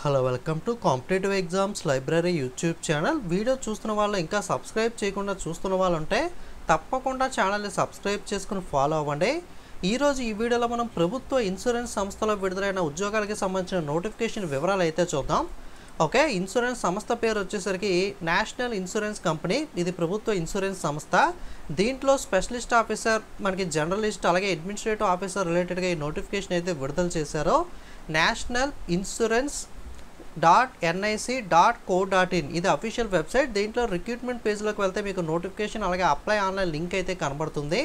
Hello welcome to competitive exams library YouTube channel. Video చూస్తున్న వాళ్ళు ఇంకా సబ్స్క్రైబ్ చేయకుండా చూస్తున్న వాళ్ళు ఉంటే తప్పకుండా ఛానల్ని సబ్స్క్రైబ్ చేసుకుని ఫాలో అవ్వండి. ఈరోజు ఈ వీడియోలో మనం ప్రభుత్వ ఇన్సూరెన్స్ సంస్థలో విడుదలైన ఉద్యోగాలకి సంబంధించిన నోటిఫికేషన్ వివరాలు అయితే చూద్దాం. ఓకే, ఇన్సూరెన్స్ సంస్థ పేరు వచ్చేసరికి నేషనల్ ఇన్సూరెన్స్ కంపెనీ. ఇది ప్రభుత్వ ఇన్సూరెన్స్ సంస్థ. దీంట్లో స్పెషలిస్ట్ ఆఫీసర్, మనకి జర్నలిస్ట్, అలాగే అడ్మినిస్ట్రేటివ్ ఆఫీసర్ రిలేటెడ్గా ఈ నోటిఫికేషన్ అయితే విడుదల చేశారో. నేషనల్ ఇన్సూరెన్స్ .nic.co.in ఇది అఫీషియల్ వెబ్సైట్. దీంట్లో రిక్రూట్మెంట్ పేజ్లోకి వెళ్తే మీకు నోటిఫికేషన్ అలాగే అప్లై ఆన్లైన్ లింక్ అయితే కనబడుతుంది.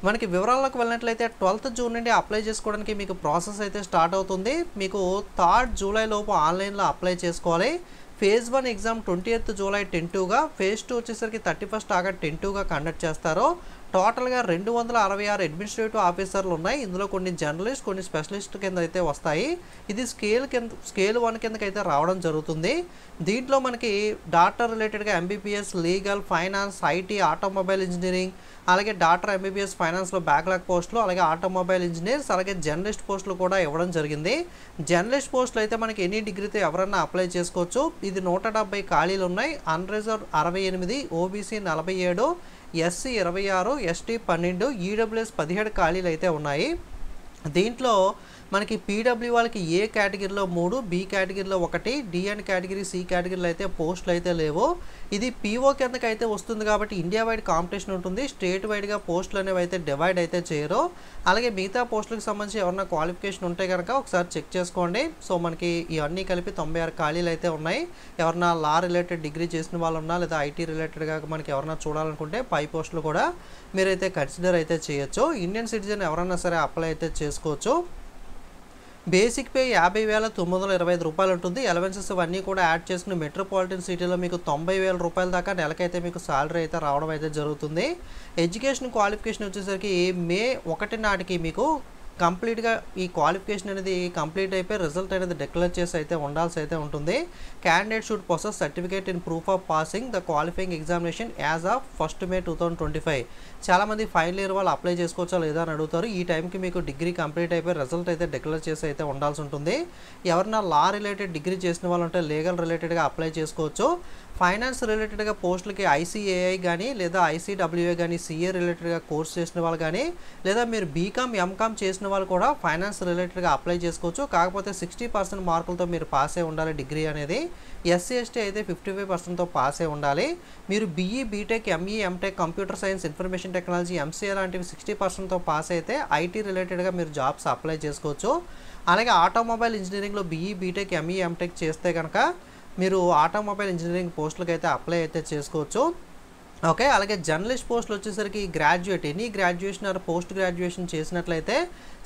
మనకి వివరాల్లోకి వెళ్ళినట్లయితే 12th జూన్ నుండి అప్లై చేసుకోవడానికి మీకు ప్రాసెస్ అయితే స్టార్ట్ అవుతుంది. మీకు 3rd జూలై లోపు ఆన్లైన్లో అప్లై చేసుకోవాలి. ఫేజ్ 1 ఎగ్జామ్ 20th జూలై 10-2గా, ఫేజ్ 2 వచ్చేసరికి 31st ఆగస్ట్ 10-2గా కండక్ట్ చేస్తారు. టోటల్గా 266 అడ్మినిస్ట్రేటివ్ ఆఫీసర్లు ఉన్నాయి. ఇందులో కొన్ని జర్నలిస్ట్, కొన్ని స్పెషలిస్ట్ కింద అయితే వస్తాయి. ఇది స్కేల్ 1 కిందకి అయితే రావడం జరుగుతుంది. దీంట్లో మనకి డాక్టర్ రిలేటెడ్గా MBBS, legal, finance, IT, automobile engineering, అలాగే డాక్టర్ ఎంబీబీఎస్ ఫైనాన్స్లో బ్యాక్లాగ్ పోస్టులు, అలాగే ఆటోమొబైల్ ఇంజనీర్స్, అలాగే జర్నలిస్ట్ పోస్టులు కూడా ఇవ్వడం జరిగింది. జర్నలిస్ట్ పోస్టులు అయితే మనకి ఎనీ డిగ్రీతో ఎవరన్నా అప్లై చేసుకోవచ్చు. ఇది 170 ఖాళీలు ఉన్నాయి. Unreserved 68, OBC 47, SC 26, ST 12, EWS 17 ఖాళీలు అయితే ఉన్నాయి. దీంట్లో మనకి పీడబ్ల్యూ వాళ్ళకి ఏ కేటగిరీలో 3, బి కేటగిరీలో 1, డి అండ్ కేటగిరీ, సి కేటగిరీలో అయితే పోస్టులు అయితే లేవు. ఇది పీఓ కిందకి అయితే వస్తుంది కాబట్టి ఇండియా వైడ్ కాంపిటీషన్ ఉంటుంది. స్టేట్ వైడ్గా పోస్టులు అనేవి అయితే డివైడ్ అయితే చేయరు. అలాగే మిగతా పోస్టులకు సంబంధించి ఎవరైనా క్వాలిఫికేషన్ ఉంటే కనుక ఒకసారి చెక్ చేసుకోండి. సో మనకి ఇవన్నీ కలిపి 96 ఖాళీలు అయితే ఉన్నాయి. ఎవరైనా లా రిలేటెడ్ డిగ్రీ చేసిన వాళ్ళు ఉన్నా, లేదా ఐటీ రిలేటెడ్గా మనకి ఎవరైనా చూడాలనుకుంటే పై పోస్టులు కూడా మీరైతే కన్సిడర్ అయితే చేయొచ్చు. ఇండియన్ సిటిజన్ ఎవరైనా సరే అప్లై అయితే చేసుకోవచ్చు. బేసిక్ పే 50,925 రూపాయలు ఉంటుంది. అలవెన్సెస్ అవన్నీ కూడా యాడ్ చేసుకుని మెట్రోపాలిటన్ సిటీలో మీకు 90,000 రూపాయల దాకా నెలకైతే మీకు సాలరీ అయితే రావడం అయితే జరుగుతుంది. ఎడ్యుకేషన్ క్వాలిఫికేషన్ వచ్చేసరికి మే 1 నాటికి మీకు కంప్లీట్గా ఈ క్వాలిఫికేషన్ అనేది కంప్లీట్ అయిపోయి రిజల్ట్ అనేది డిక్లేర్ చేసి అయితే ఉండాల్సి అయితే ఉంటుంది. Candidate should possess certificate in proof of passing the qualifying examination as of 1st May 2025. చాలామంది ఫైనల్ ఇయర్ వాళ్ళు అప్లై చేసుకోవచ్చా లేదా అని అడుగుతారు. ఈ టైంకి మీకు డిగ్రీ కంప్లీట్ అయిపోయి రిజల్ట్ అయితే డిక్లేర్ చేసి అయితే ఉండాల్సి ఉంటుంది. ఎవరైనా లా రిలేటెడ్ డిగ్రీ చేసిన వాళ్ళు ఉంటే లీగల్ రిలేటెడ్గా అప్లై చేసుకోవచ్చు. ఫైనాన్స్ రిలేటెడ్గా పోస్టులకి ఐసీఏఐ కానీ, లేదా ఐసీడబ్ల్యూఏ కానీ, సిఏ రిలేటెడ్గా కోర్స్ చేసిన వాళ్ళు కానీ, లేదా మీరు బీకామ్, ఎంకామ్ చేసిన వాళ్ళు కూడా ఫైనాన్స్ రిలేటెడ్గా అప్లై చేసుకోవచ్చు. కాకపోతే 60% మార్కులతో మీరు పాస్ అయి ఉండాలి డిగ్రీ అనేది. ఎస్సీ ఎస్టీ అయితే 55%తో పాస్ అయి ఉండాలి. మీరు BE, BTech, ME, MTech, computer science, information technology, MCA లాంటివి 60%తో పాస్ అయితే ఐటీ రిలేటెడ్గా మీరు జాబ్స్ అప్లై చేసుకోవచ్చు. అలాగే ఆటోమొబైల్ ఇంజనీరింగ్లో బీఈ, బీటెక్, ఎంఈ, ఎంటెక్ చేస్తే కనుక మీరు ఆటోమొబైల్ ఇంజనీరింగ్ పోస్టులకు అయితే అప్లై అయితే చేసుకోవచ్చు. ఓకే, అలాగే జర్నలిస్ట్ పోస్టులు వచ్చేసరికి graduate, any graduation or post graduation చేసినట్లయితే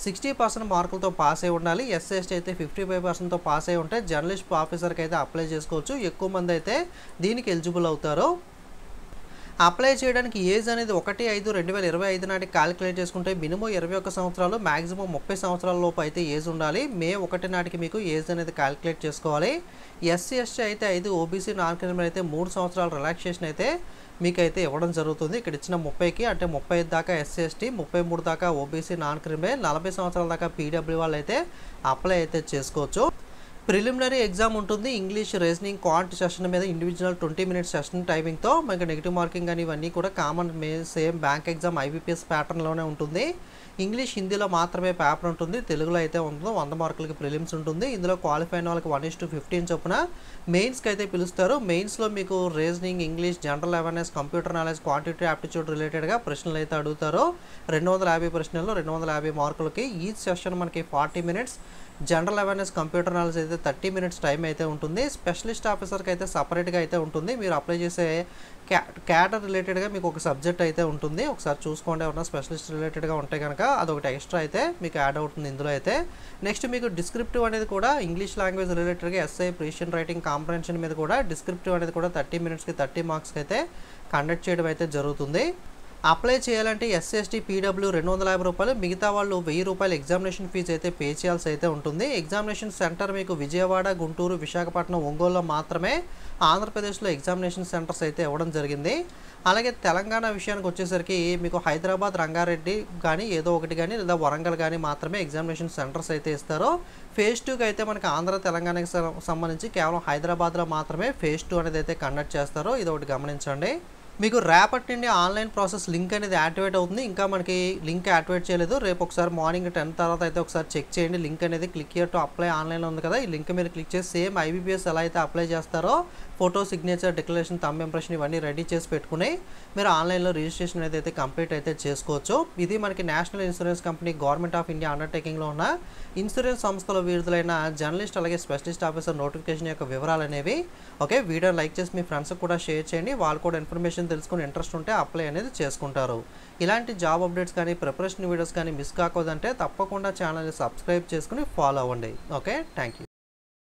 60% మార్కులతో పాస్ అయి ఉండాలి. ఎస్ఎస్టీ అయితే 55%తో పాస్ అయి ఉంటే జర్నలిస్ట్ ఆఫీసర్కి అయితే అప్లై చేసుకోవచ్చు. ఎక్కువ మంది అయితే దీనికి ఎలిజిబుల్ అవుతారు. అప్లై చేయడానికి ఏజ్ అనేది 1/5/2025 నాటికి క్యాలిక్యులేట్ చేసుకుంటే మినిమం 21 సంవత్సరాలు, మ్యాక్సిమం 30 సంవత్సరాల లోపు అయితే ఏజ్ ఉండాలి. మే 1 నాటికి మీకు ఏజ్ అనేది క్యాలిక్యులేట్ చేసుకోవాలి. ఎస్సీ ఎస్టీ అయితే 5, ఓబీసీ నాన్ క్రిమినల్ అయితే 3 సంవత్సరాల రిలాక్సేషన్ అయితే మీకైతే ఇవ్వడం జరుగుతుంది. ఇక్కడ ఇచ్చిన 30కి అంటే 35 దాకా ఎస్సీ ఎస్టీ, 33 దాకా ఓబీసీ నాన్ క్రిమినల్, 40 సంవత్సరాల దాకా పీడబ్ల్యూ వాళ్ళు అయితే అప్లై అయితే చేసుకోవచ్చు. ప్రిలిమినరీ ఎగ్జామ్ ఉంటుంది. ఇంగ్లీష్, రీజనింగ్, క్వాంట్ సెషన్ మీద ఇండివిజువల్ 20 minutes సెషన్ టైమింగ్తో మనకి నెగిటివ్ మార్కింగ్ కానీ ఇవన్నీ కూడా common same bank exam IBPS ప్యాటర్న్లోనే ఉంటుంది. ఇంగ్లీష్, హిందీలో మాత్రమే పేపర్ ఉంటుంది. తెలుగులో అయితే ఉంటుందో 100 మార్కులకి ప్రిలిమ్స్ ఉంటుంది. ఇందులో క్వాలిఫై అయిన వాళ్ళకి 1:15 చొప్పున మెయిన్స్కి అయితే పిలుస్తారు. మెయిన్స్లో మీకు reasoning, English, general awareness, computer knowledge, quantity aptitude రిలేటెడ్గా ప్రశ్నలు అయితే అడుగుతారు. 250 ప్రశ్నలు 250 మార్కులకి. ఈ సెషన్ మనకి 40 minutes. General awareness, computer knowledge అయితే 30 minutes టైం అయితే ఉంటుంది. స్పెషలిస్ట్ ఆఫీసర్కి అయితే సపరేట్గా అయితే ఉంటుంది. మీరు అప్లై చేసే క్యాడర్ రిలేటెడ్గా మీకు ఒక సబ్జెక్ట్ అయితే ఉంటుంది. ఒకసారి చూసుకోండి. ఎవరైనా స్పెషలిస్ట్ రిలేటెడ్గా ఉంటే కనుక అదొకటి ఎక్స్ట్రా అయితే మీకు యాడ్ అవుతుంది ఇందులో అయితే. నెక్స్ట్ మీకు డిస్క్రిప్టివ్ అనేది కూడా ఇంగ్లీష్ లాంగ్వేజ్ రిలేటెడ్గా ఎస్ఐ, ప్రిసిషన్ రైటింగ్, కాంప్రహెన్షన్ మీద కూడా డిస్క్రిప్టివ్ అనేది కూడా 30 minutesకి 30 మార్క్స్కి అయితే కండక్ట్ చేయడం అయితే జరుగుతుంది. అప్లై చేయాలంటే ఎస్సీ ఎస్టీ పీడబ్ల్యూ 250 రూపాయలు, మిగతా వాళ్ళు 1000 రూపాయలు ఎగ్జామినేషన్ ఫీజు అయితే పే చేయాల్సి అయితే ఉంటుంది. ఎగ్జామినేషన్ సెంటర్ మీకు విజయవాడ, గుంటూరు, విశాఖపట్నం, ఒంగోలులో మాత్రమే ఆంధ్రప్రదేశ్లో ఎగ్జామినేషన్ సెంటర్స్ అయితే ఇవ్వడం జరిగింది. అలాగే తెలంగాణ విషయానికి వచ్చేసరికి మీకు హైదరాబాద్, రంగారెడ్డి కానీ ఏదో ఒకటి కానీ లేదా వరంగల్ కానీ మాత్రమే ఎగ్జామినేషన్ సెంటర్స్ అయితే ఇస్తారు. ఫేజ్ 2కి అయితే మనకి ఆంధ్ర, తెలంగాణకి సంబంధించి కేవలం హైదరాబాద్లో మాత్రమే ఫేజ్ 2 అనేది అయితే కండక్ట్ చేస్తారో ఇది ఒకటి గమనించండి. మీకు రేపటి నుండి ఆన్లైన్ ప్రాసెస్ లింక్ అనేది యాక్టివేట్ అవుతుంది. ఇంకా మనకి లింక్ యాక్టివేట్ చేయలేదు. రేపు ఒకసారి మార్నింగ్ 10 తర్వాత అయితే ఒకసారి చెక్ చేయండి. లింక్ అనేది క్లిక్ హియర్ టు అప్లై ఆన్లైన్లో ఉంది కదా, ఈ లింక్ మీరు క్లిక్ చేసి సేమ్ IBPS ఎలా అయితే అప్లై చేస్తారో photo, signature, declaration, thumb impression ఇవన్నీ రెడీ చేసి పెట్టుకుని మీరు ఆన్లైన్లో రిజిస్ట్రేషన్ అనేది అయితే కంప్లీట్ అయితే చేసుకోవచ్చు. ఇది మనకి national insurance company, government of India అండర్టేకింగ్లో ఉన్న ఇన్సూరెన్స్ సంస్థలో విడుదలైన జర్నలిస్ట్ అలాగే స్పెషలిస్ట్ ఆఫీసర్ నోటిఫికేషన్ యొక్క వివరాలు అనేవి. ఓకే, వీడియోని లైక్ చేసి మీ ఫ్రెండ్స్కి కూడా షేర్ చేయండి. వాళ్ళు కూడా ఇన్ఫర్మేషన్ తెలుసుకుని ఇంట్రెస్ట్ ఉంటే అప్లై అనేది చేసుకుంటారు. ఇలాంటి జాబ్ అప్డేట్స్ కానీ ప్రిపరేషన్ వీడియోస్ కానీ మిస్ కాకూడదంటే తప్పకుండా ఛానల్ని సబ్స్క్రైబ్ చేసుకుని ఫాలో అవ్వండి. Okay, thank you.